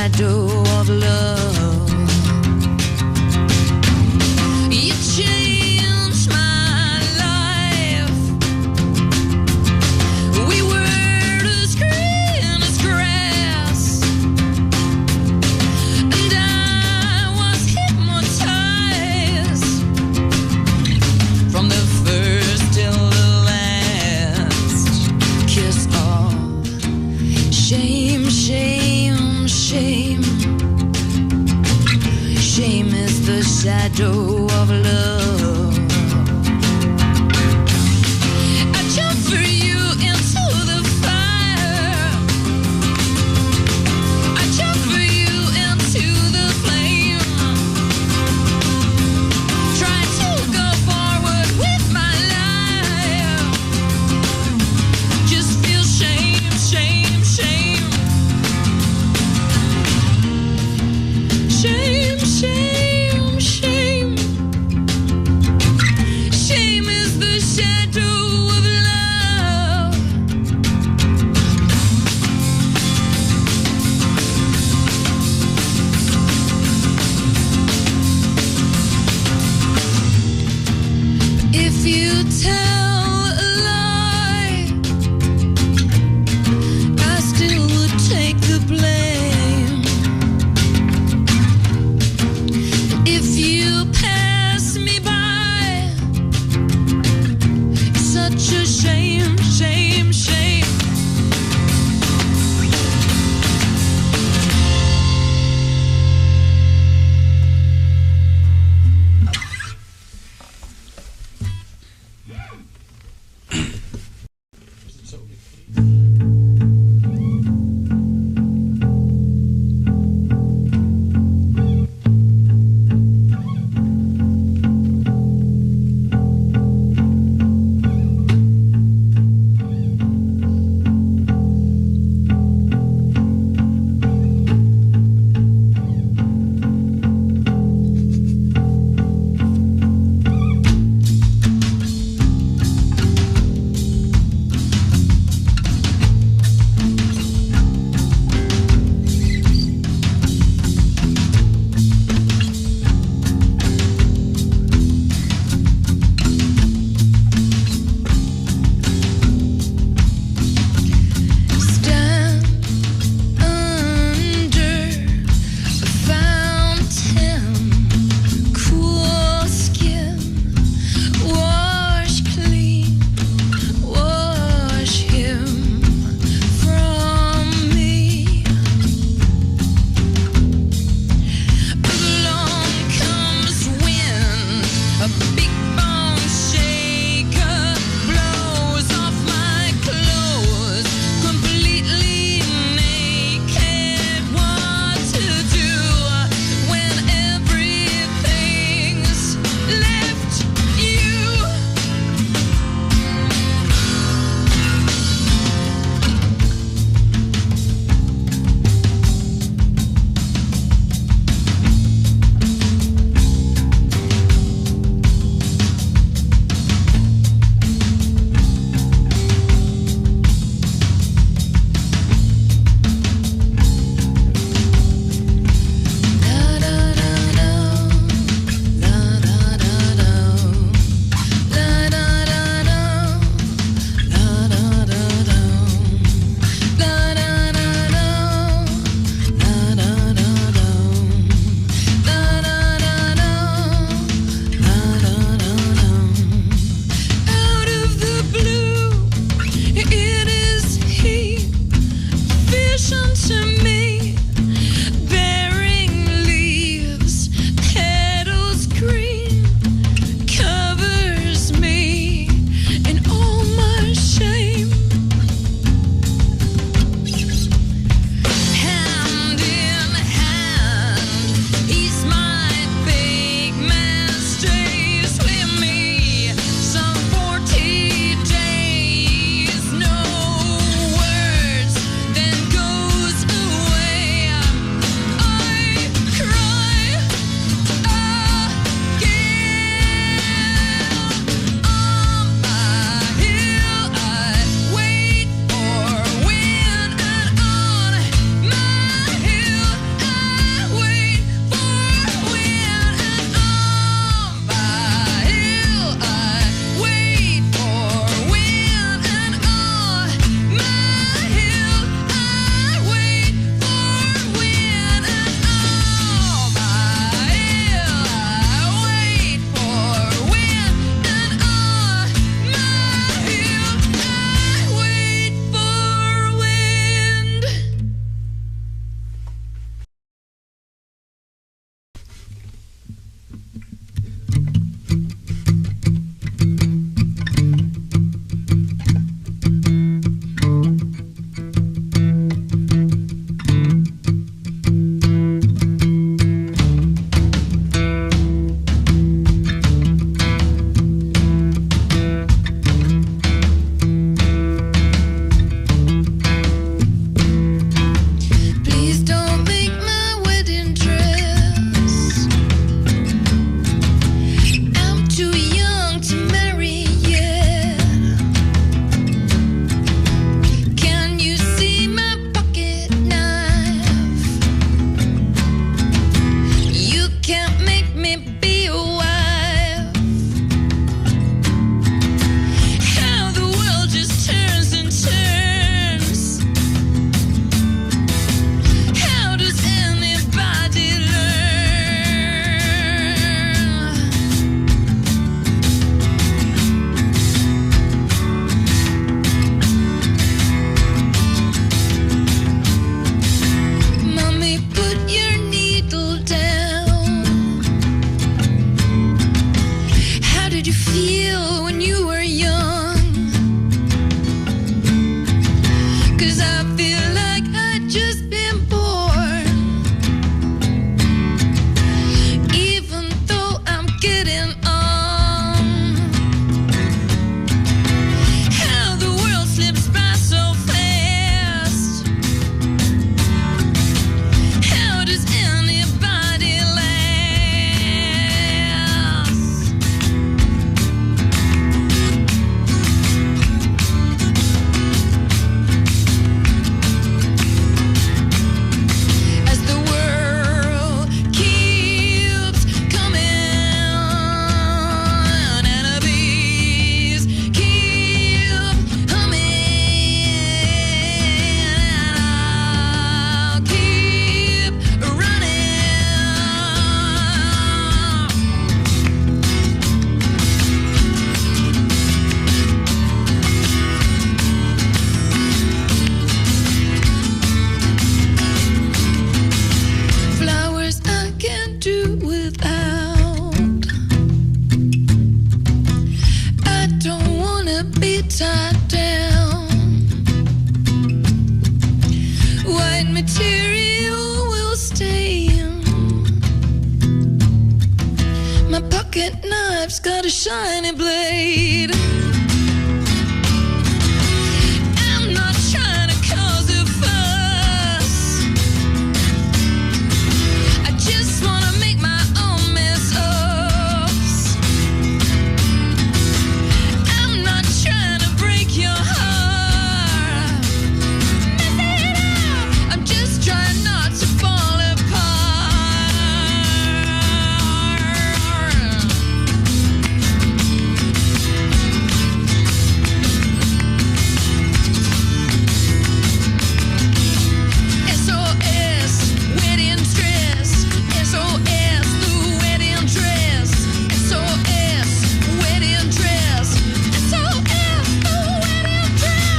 shadow of love. You changed my life. We were as green as grass, and I was hypnotized from the first till the last kiss of shame, shame, shame. Shame is the shadow of love. I jumped for you into the fire. I jumped for you into the flame. Tried to go forward with my life. Just feel shame, shame, shame. Shame, shame, shame. Shame is the shadow of love. If you tell a lie, I still would take the blame. If you pass me by, it's such a shame, shame, shame. don't wanna be tied down. White material will stay. My pocket knife's got a shiny blade. I'm not trying to cause a fuss. I just wanna make my own mess ups. I'm not trying to break your heart. Mess it up. I'm just trying not to fall apart. SOS, wedding dress. SOS, the wedding dress. SOS, wedding dress. SOS, the wedding dress.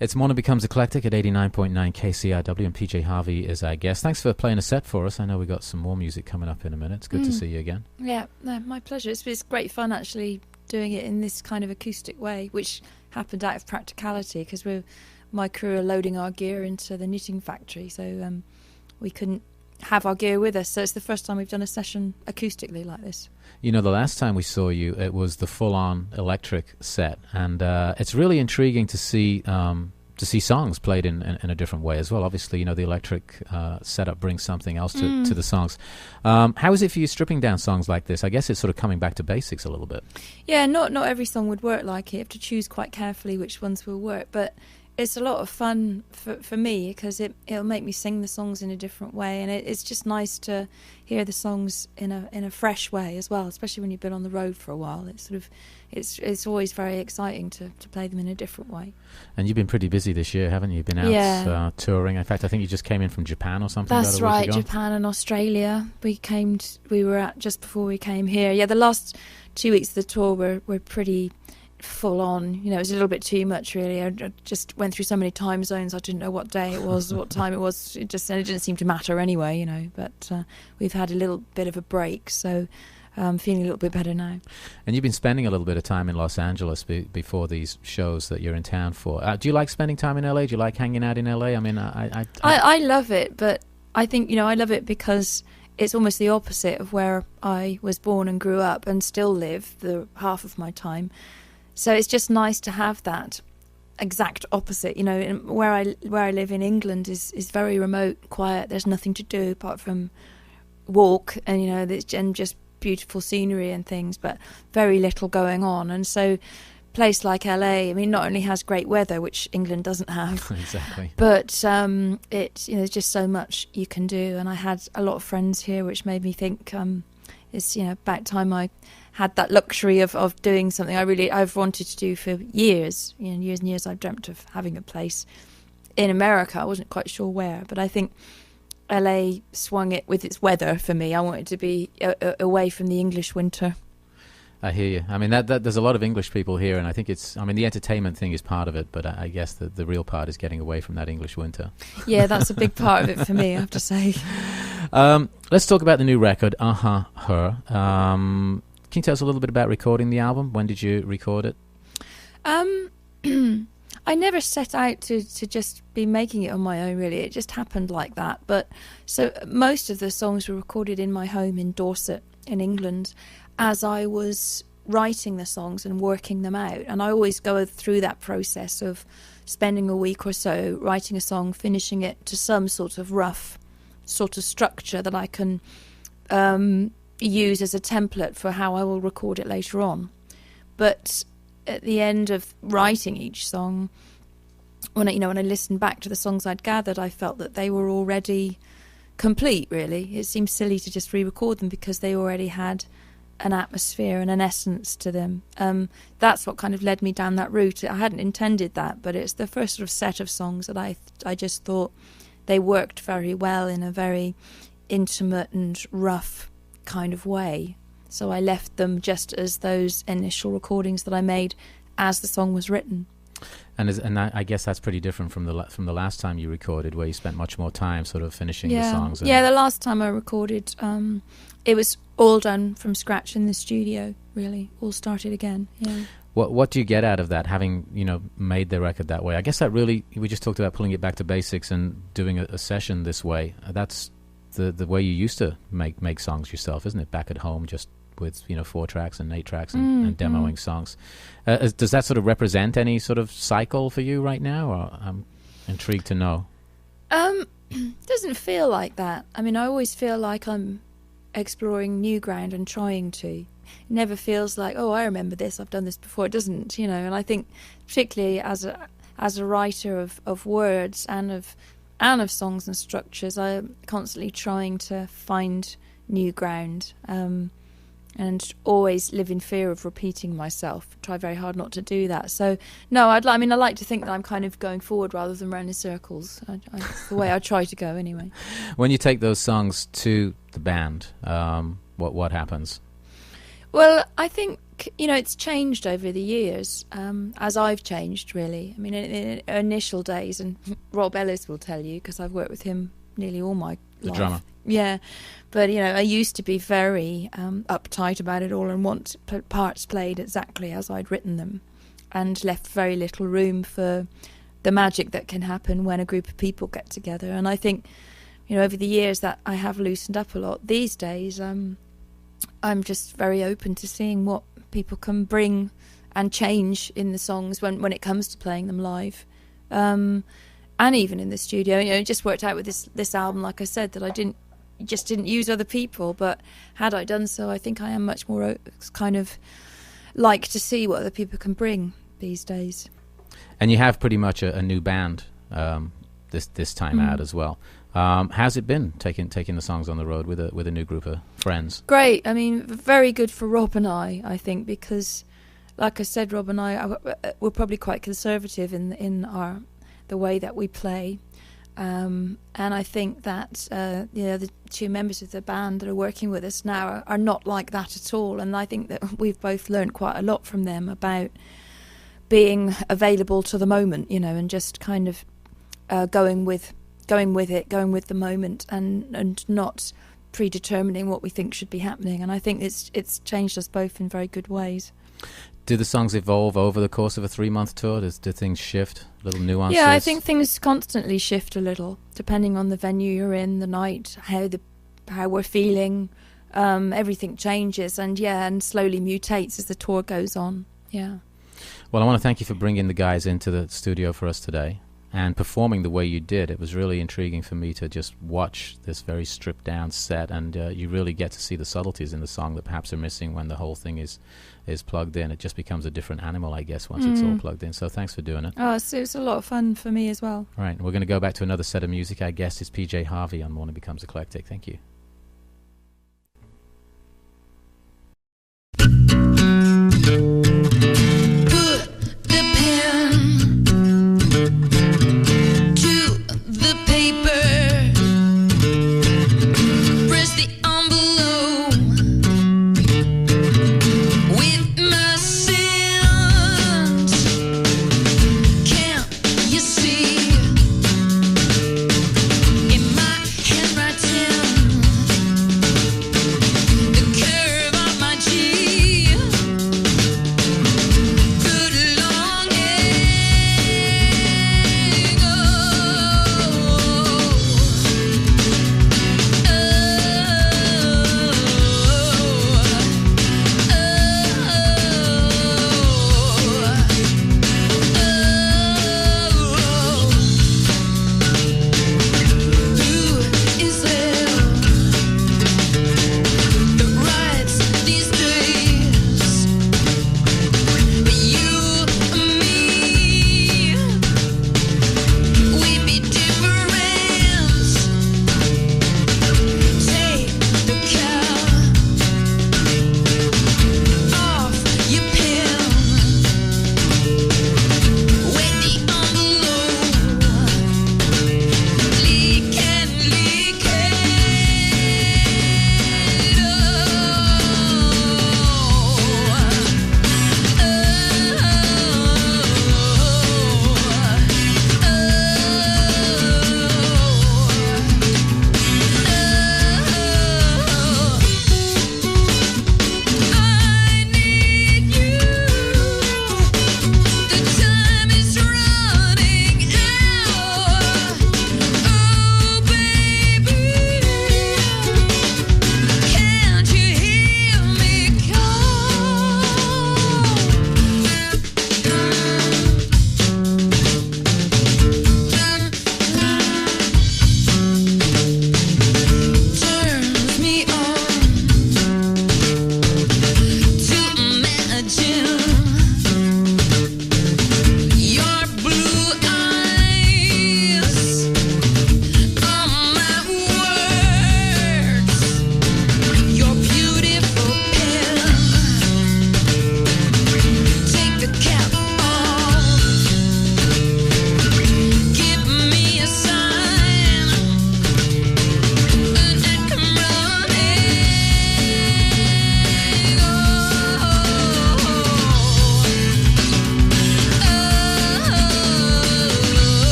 It's Mona Becomes Eclectic at 89.9 KCRW, and PJ Harvey is our guest. Thanks for playing a set for us. I know we got some more music coming up in a minute. It's good to see you again. Yeah, no, my pleasure. It's great fun actually doing it in this kind of acoustic way, which happened out of practicality because my crew are loading our gear into the knitting factory, so we couldn't have our gear with us. So it's the first time we've done a session acoustically like this. You know, the last time we saw you, it was the full-on electric set, and it's really intriguing to see songs played in a different way as well. Obviously, you know, the electric setup brings something else to the songs. How is it for you stripping down songs like this? I guess it's sort of coming back to basics a little bit. Yeah, not every song would work like it. You have to choose quite carefully which ones will work, but it's a lot of fun for me because it'll make me sing the songs in a different way, and it's just nice to hear the songs in a fresh way as well, especially when you've been on the road for a while. It's always very exciting to play them in a different way. And you've been pretty busy this year, haven't you? You've been out touring. In fact, I think you just came in from Japan or something. That's right, Japan and Australia. We were at just before we came here. Yeah, the last 2 weeks of the tour were pretty full on. You know, it was a little bit too much really. I just went through so many time zones. I didn't know what day it was, what time it was. It didn't seem to matter anyway, you know. But we've had a little bit of a break, so I'm feeling a little bit better now. And you've been spending a little bit of time in Los Angeles before these shows that you're in town for. Do you like spending time in LA? Do you like hanging out in LA? I mean, I love it, but I think, you know, I love it because it's almost the opposite of where I was born and grew up and still live the half of my time. So it's just nice to have that exact opposite. You know, where I live in England is very remote, quiet. There's nothing to do apart from walk, and you know, and just beautiful scenery and things, but very little going on. And so, a place like LA, I mean, not only has great weather, which England doesn't have, exactly, but it's, you know, there's just so much you can do. And I had a lot of friends here, which made me think it's, you know, about time I had that luxury of doing something I've wanted to do for years. You know, years and years I've dreamt of having a place in America. I wasn't quite sure where, but I think LA swung it with its weather for me. I wanted to be away from the English winter. I hear you. I mean, that there's a lot of English people here, and I think the entertainment thing is part of it, but I guess the real part is getting away from that English winter. Yeah, that's a big part of it for me, I have to say. Let's talk about the new record, Her. Can you tell us a little bit about recording the album? When did you record it? I never set out to just be making it on my own, really. It just happened like that. But so most of the songs were recorded in my home in Dorset, in England, as I was writing the songs and working them out. And I always go through that process of spending a week or so writing a song, finishing it to some sort of rough sort of structure that I can use as a template for how I will record it later on. But at the end of writing each song, when I listened back to the songs I'd gathered, I felt that they were already complete, really. It seemed silly to just re-record them because they already had an atmosphere and an essence to them. That's what kind of led me down that route. I hadn't intended that, but it's the first sort of set of songs that I just thought they worked very well in a very intimate and rough kind of way. So I left them just as those initial recordings that I made as the song was written. And I guess that's pretty different from the last time you recorded, where you spent much more time sort of finishing the songs. Yeah, the last time I recorded, it was all done from scratch in the studio. Really, all started again. Yeah. What do you get out of that, having made the record that way? I guess that really, we just talked about pulling it back to basics and doing a session this way. That's the way you used to make songs yourself, isn't it? Back at home, just with 4 tracks and 8 tracks and demoing songs. Does that sort of represent any sort of cycle for you right now? Or I'm intrigued to know. Doesn't feel like that. I mean, I always feel like I'm exploring new ground and trying to. It never feels like, oh, I remember this, I've done this before. It doesn't, and I think particularly as a writer of words and of songs and structures, I'm constantly trying to find new ground. And always live in fear of repeating myself. Try very hard not to do that. So, no, I like to think that I'm kind of going forward rather than round in circles. It's the way I try to go, anyway. When you take those songs to the band, what happens? Well, I think it's changed over the years, as I've changed, really. I mean, in initial days, and Rob Ellis will tell you, because I've worked with him nearly all my life. The drummer. Yeah, but I used to be very uptight about it all and want parts played exactly as I'd written them, and left very little room for the magic that can happen when a group of people get together. And I think, over the years that I have loosened up a lot. These days, I'm just very open to seeing what people can bring and change in the songs when it comes to playing them live. And even in the studio, it just worked out with this album, like I said, that I didn't use other people. But had I done so, I think I am much more kind of like to see what other people can bring these days. And you have pretty much a new band this time out as well. How's it been taking the songs on the road with a new group of friends? Great. I mean, very good for Rob and I think, because, like I said, Rob and I we're probably quite conservative in the way that we play, and I think that the 2 members of the band that are working with us now are not like that at all. And I think that we've both learned quite a lot from them about being available to the moment, and just kind of going with the moment, and not predetermining what we think should be happening. And I think it's changed us both in very good ways. Do the songs evolve over the course of a 3-month tour? Do things shift? Little nuances? Yeah, I think things constantly shift a little, depending on the venue you're in, the night, how we're feeling. Everything changes and slowly mutates as the tour goes on. Yeah. Well, I want to thank you for bringing the guys into the studio for us today and performing the way you did. It was really intriguing for me to just watch this very stripped down set, and you really get to see the subtleties in the song that perhaps are missing when the whole thing is plugged in. It just becomes a different animal, I guess, once it's all plugged in. So thanks for doing it. Oh, it's a lot of fun for me as well. All right, we're going to go back to another set of music. Our guest is PJ Harvey on Morning Becomes Eclectic. Thank you. In my handwriting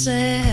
said